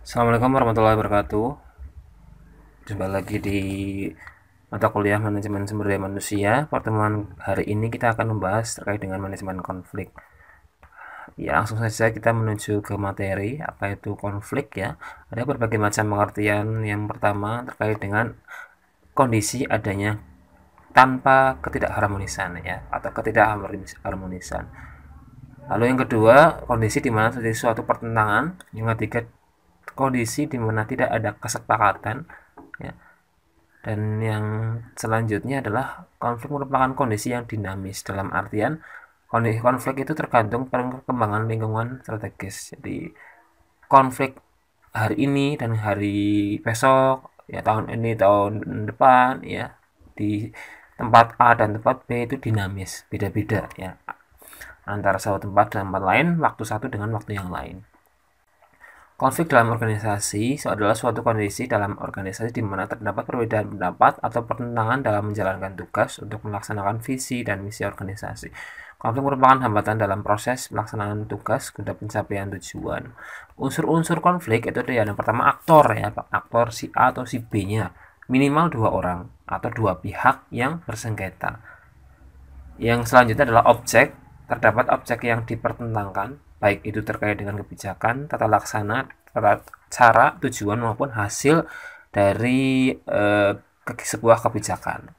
Assalamualaikum warahmatullahi wabarakatuh. Jumpa lagi di mata kuliah manajemen sumber daya manusia. Pertemuan hari ini kita akan membahas terkait dengan manajemen konflik. Ya, langsung saja kita menuju ke materi. Apa itu konflik ya? Ada berbagai macam pengertian. Yang pertama terkait dengan kondisi adanya tanpa ketidakharmonisan ya, atau ketidakharmonisan. Lalu yang kedua, kondisi di mana terjadi suatu pertentangan. Yang ketiga, kondisi di mana tidak ada kesepakatan ya. Dan yang selanjutnya adalah konflik merupakan kondisi yang dinamis, dalam artian konflik itu tergantung perkembangan lingkungan strategis. Jadi konflik hari ini dan hari besok, ya tahun ini tahun depan ya, di tempat A dan tempat B itu dinamis, beda-beda ya, antara satu tempat dan tempat lain, waktu satu dengan waktu yang lain. Konflik dalam organisasi adalah suatu kondisi dalam organisasi di mana terdapat perbedaan pendapat atau pertentangan dalam menjalankan tugas untuk melaksanakan visi dan misi organisasi. Konflik merupakan hambatan dalam proses pelaksanaan tugas guna pencapaian tujuan. Unsur-unsur konflik itu ada yang pertama aktor ya, aktor si A atau si B-nya. Minimal dua orang atau dua pihak yang bersengketa. Yang selanjutnya adalah objek. Terdapat objek yang dipertentangkan, baik itu terkait dengan kebijakan, tata laksana, tata cara, tujuan maupun hasil dari sebuah kebijakan.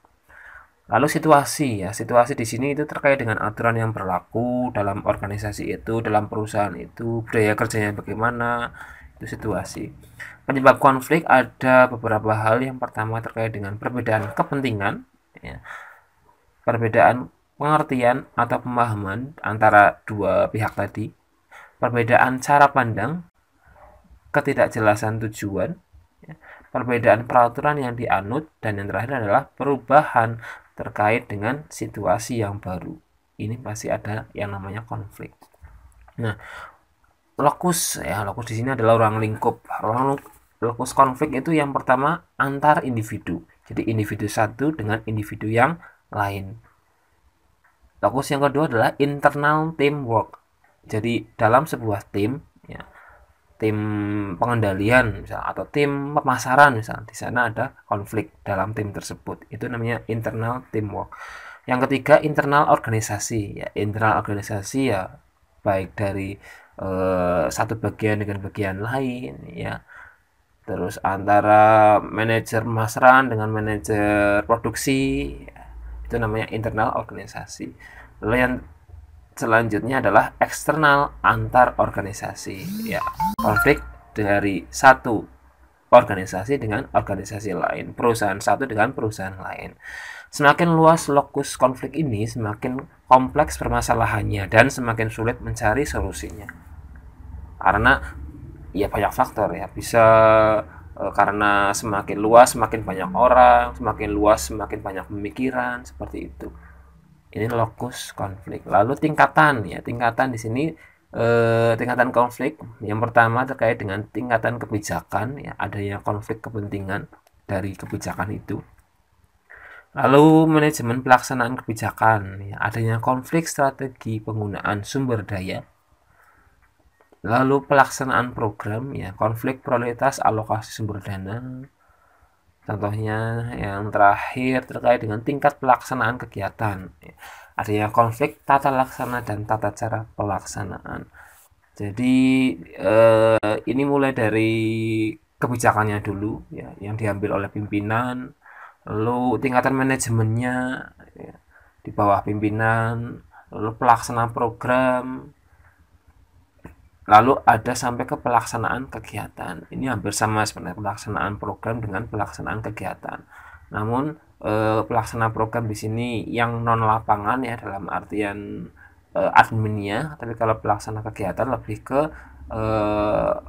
Lalu situasi ya, situasi di sini itu terkait dengan aturan yang berlaku dalam organisasi itu, dalam perusahaan itu, budaya kerjanya bagaimana, itu situasi. Penyebab konflik ada beberapa hal. Yang pertama terkait dengan perbedaan kepentingan, ya, perbedaan pengertian atau pemahaman antara dua pihak tadi, perbedaan cara pandang, ketidakjelasan tujuan, ya, perbedaan peraturan yang dianut, dan yang terakhir adalah perubahan terkait dengan situasi yang baru. Ini pasti ada yang namanya konflik. Nah, lokus ya, lokus di sini adalah ruang lingkup. Lokus konflik itu yang pertama antar individu. Jadi individu satu dengan individu yang lain. Lokus yang kedua adalah internal teamwork. Jadi dalam sebuah tim, ya, tim pengendalian misal atau tim pemasaran misal, di sana ada konflik dalam tim tersebut. Itu namanya internal teamwork. Yang ketiga internal organisasi. Ya, internal organisasi ya baik dari satu bagian dengan bagian lain ya. Terus antara manajer pemasaran dengan manajer produksi, ya, itu namanya internal organisasi. Lalu yang selanjutnya adalah eksternal antar organisasi ya, konflik dari satu organisasi dengan organisasi lain, perusahaan satu dengan perusahaan lain. Semakin luas lokus konflik ini, semakin kompleks permasalahannya dan semakin sulit mencari solusinya, karena ya banyak faktor ya, bisa karena semakin luas semakin banyak orang, semakin luas semakin banyak pemikiran, seperti itu. Ini lokus konflik. Lalu tingkatan ya, tingkatan di sini tingkatan konflik yang pertama terkait dengan tingkatan kebijakan ya, adanya konflik kepentingan dari kebijakan itu. Lalu manajemen pelaksanaan kebijakan ya, adanya konflik strategi penggunaan sumber daya. Lalu pelaksanaan program ya, konflik prioritas alokasi sumber dana. Contohnya yang terakhir terkait dengan tingkat pelaksanaan kegiatan. Adanya konflik tata laksana dan tata cara pelaksanaan. Jadi ini mulai dari kebijakannya dulu ya, yang diambil oleh pimpinan, lalu tingkatan manajemennya ya, di bawah pimpinan, lalu pelaksanaan program, lalu ada sampai ke pelaksanaan kegiatan. Ini hampir sama sebenarnya, pelaksanaan program dengan pelaksanaan kegiatan. Namun pelaksanaan program di sini yang non lapangan ya, dalam artian adminnya, tapi kalau pelaksana kegiatan lebih ke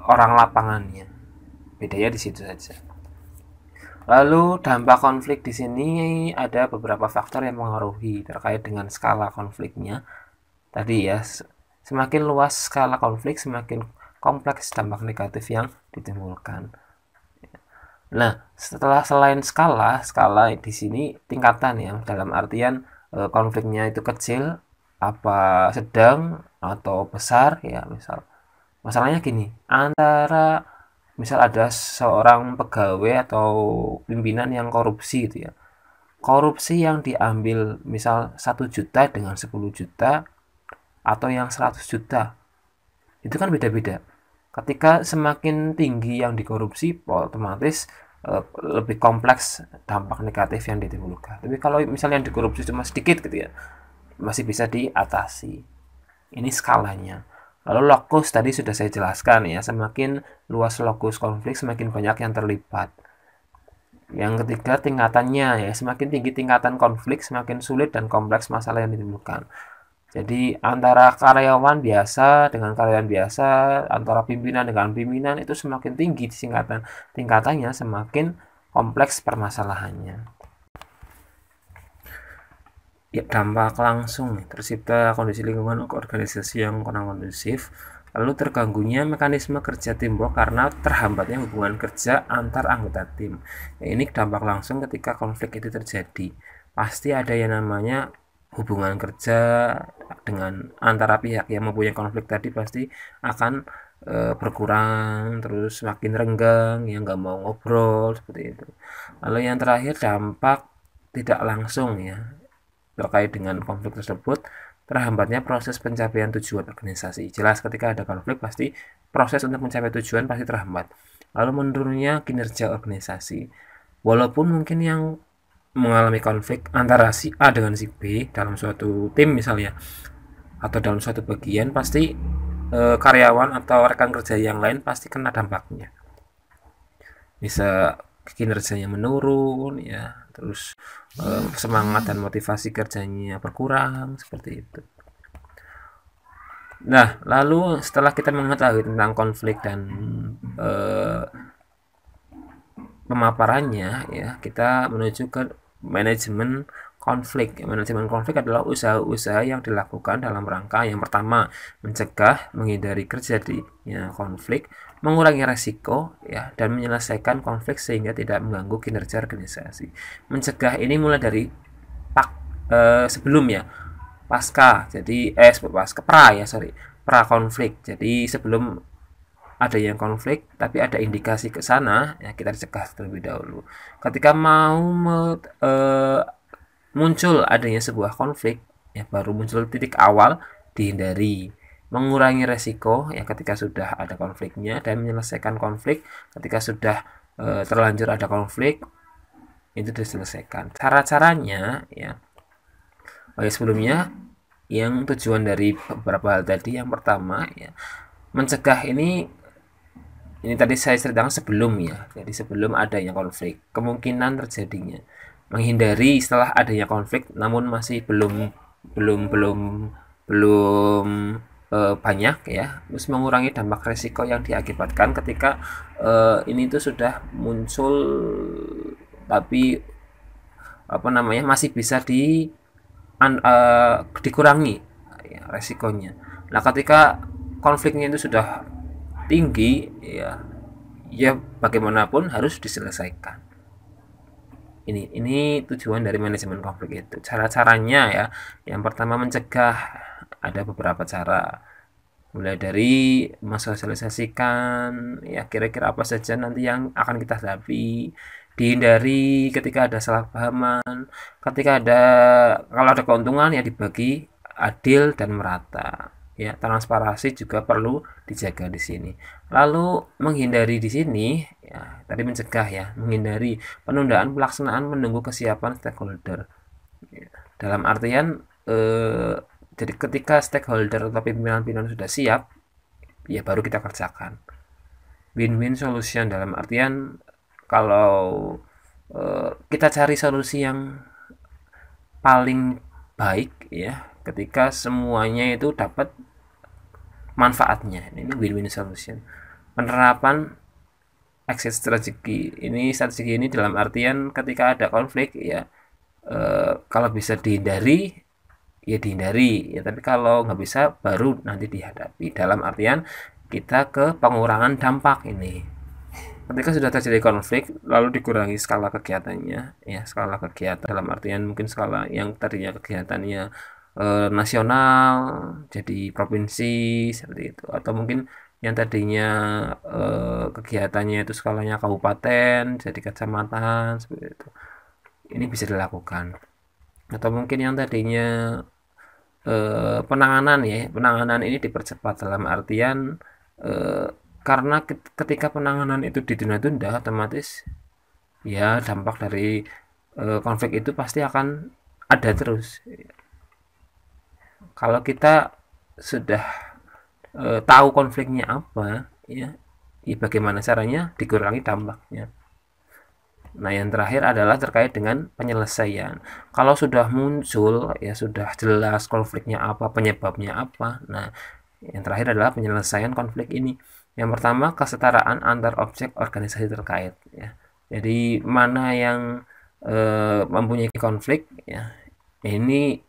orang lapangannya. Bedanya di situ saja. Lalu dampak konflik di sini ada beberapa faktor yang mengaruhi terkait dengan skala konfliknya. Tadi ya, semakin luas skala konflik, semakin kompleks dampak negatif yang ditimbulkan. Nah, setelah selain skala, skala di sini tingkatan ya, dalam artian konfliknya itu kecil, apa sedang atau besar ya, misal. Masalahnya gini, antara misal ada seorang pegawai atau pimpinan yang korupsi gitu ya. Korupsi yang diambil misal 1 juta dengan 10 juta atau yang 100 juta. Itu kan beda-beda. Ketika semakin tinggi yang dikorupsi, otomatis lebih kompleks dampak negatif yang ditimbulkan. Tapi kalau misalnya yang dikorupsi cuma sedikit gitu ya, masih bisa diatasi. Ini skalanya. Lalu lokus tadi sudah saya jelaskan ya, semakin luas lokus konflik semakin banyak yang terlibat. Yang ketiga tingkatannya ya, semakin tinggi tingkatan konflik semakin sulit dan kompleks masalah yang ditimbulkan. Jadi antara karyawan biasa dengan karyawan biasa, antara pimpinan dengan pimpinan itu semakin tinggi tingkatannya semakin kompleks permasalahannya. Ya, dampak langsung tercipta kondisi lingkungan organisasi yang kurang kondusif, lalu terganggunya mekanisme kerja timbul karena terhambatnya hubungan kerja antar anggota tim. Ya, ini dampak langsung ketika konflik itu terjadi. Pasti ada yang namanya hubungan kerja dengan antara pihak yang mempunyai konflik tadi pasti akan berkurang, terus makin renggang, yang nggak mau ngobrol seperti itu. Lalu yang terakhir dampak tidak langsung ya terkait dengan konflik tersebut, terhambatnya proses pencapaian tujuan organisasi. Jelas ketika ada konflik pasti proses untuk mencapai tujuan pasti terhambat. Lalu menurunnya kinerja organisasi. Walaupun mungkin yang mengalami konflik antara si A dengan si B dalam suatu tim misalnya atau dalam suatu bagian pasti karyawan atau rekan kerja yang lain pasti kena dampaknya. Bisa kinerjanya menurun ya, terus semangat dan motivasi kerjanya berkurang seperti itu. Nah, lalu setelah kita mengetahui tentang konflik dan eh, pemaparannya ya, kita menuju ke manajemen konflik. Manajemen konflik adalah usaha-usaha yang dilakukan dalam rangka yang pertama mencegah, menghindari terjadinya konflik, mengurangi resiko ya dan menyelesaikan konflik sehingga tidak mengganggu kinerja organisasi. Mencegah ini mulai dari sebelum ya pasca jadi pasca pra ya sorry pra konflik. Jadi sebelum ada yang konflik tapi ada indikasi ke sana ya kita cegah terlebih dahulu. Ketika mau muncul adanya sebuah konflik ya baru muncul titik awal dihindari, mengurangi resiko ya ketika sudah ada konfliknya dan menyelesaikan konflik ketika sudah terlanjur ada konflik itu diselesaikan. Cara-caranya ya sebelumnya yang tujuan dari beberapa hal tadi yang pertama ya mencegah ini tadi saya ceritakan sebelum ya, jadi sebelum adanya konflik kemungkinan terjadinya, menghindari setelah adanya konflik namun masih belum belum belum belum banyak ya, terus mengurangi dampak resiko yang diakibatkan ketika ini tuh sudah muncul tapi apa namanya masih bisa dikurangi ya, resikonya. Nah ketika konfliknya itu sudah tinggi ya ya bagaimanapun harus diselesaikan. Ini tujuan dari manajemen konflik itu. Cara-caranya ya, yang pertama mencegah ada beberapa cara. Mulai dari mensosialisasikan ya kira-kira apa saja nanti yang akan kita hadapi, dihindari ketika ada salah pahaman, ketika ada kalau ada keuntungan ya dibagi adil dan merata. Ya, transparansi juga perlu dijaga di sini. Lalu menghindari di sini ya, tadi mencegah ya, menghindari penundaan pelaksanaan menunggu kesiapan stakeholder. Ya, dalam artian jadi ketika stakeholder atau pimpinan-pimpinan sudah siap, ya baru kita kerjakan. Win-win solution dalam artian kalau kita cari solusi yang paling baik ya ketika semuanya itu dapat manfaatnya. Ini win-win solution. Penerapan exit strategi ini dalam artian ketika ada konflik ya kalau bisa dihindari ya dihindari ya, tapi kalau nggak bisa baru nanti dihadapi dalam artian kita ke pengurangan dampak ini. Ketika sudah terjadi konflik lalu dikurangi skala kegiatannya ya, skala kegiatan dalam artian mungkin skala yang tadinya kegiatannya nasional jadi provinsi seperti itu, atau mungkin yang tadinya kegiatannya itu skalanya kabupaten jadi kecamatan seperti itu. Ini bisa dilakukan. Atau mungkin yang tadinya penanganan ya, penanganan ini dipercepat dalam artian eh, karena ketika penanganan itu ditunda-tunda otomatis ya dampak dari konflik itu pasti akan ada terus. Kalau kita sudah tahu konfliknya apa ya, ya bagaimana caranya dikurangi dampaknya. Nah, yang terakhir adalah terkait dengan penyelesaian. Kalau sudah muncul, ya sudah jelas konfliknya apa, penyebabnya apa. Nah, yang terakhir adalah penyelesaian konflik ini. Yang pertama, kesetaraan antar objek organisasi terkait. Ya. Jadi, mana yang mempunyai konflik, ya, ini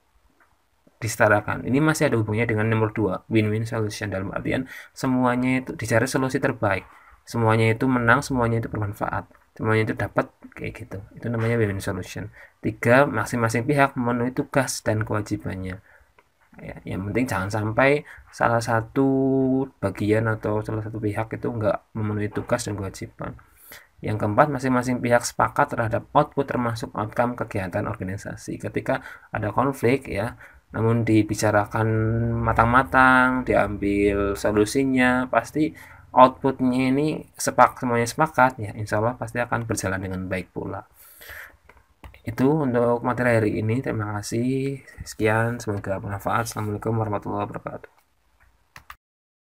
disetarakan. Ini masih ada hubungannya dengan nomor 2, win-win solution, dalam artian semuanya itu dicari solusi terbaik. Semuanya itu menang, semuanya itu bermanfaat. Semuanya itu dapat kayak gitu. Itu namanya win-win solution. 3, masing-masing pihak memenuhi tugas dan kewajibannya. Ya, yang penting jangan sampai salah satu bagian atau salah satu pihak itu enggak memenuhi tugas dan kewajiban. Yang keempat, masing-masing pihak sepakat terhadap output termasuk outcome kegiatan organisasi. Ketika ada konflik ya, namun dibicarakan matang-matang, diambil solusinya, pasti outputnya ini semuanya sepakat ya, insya Allah pasti akan berjalan dengan baik pula. Itu untuk materi hari ini. Terima kasih. Sekian, semoga bermanfaat. Assalamualaikum warahmatullahi wabarakatuh.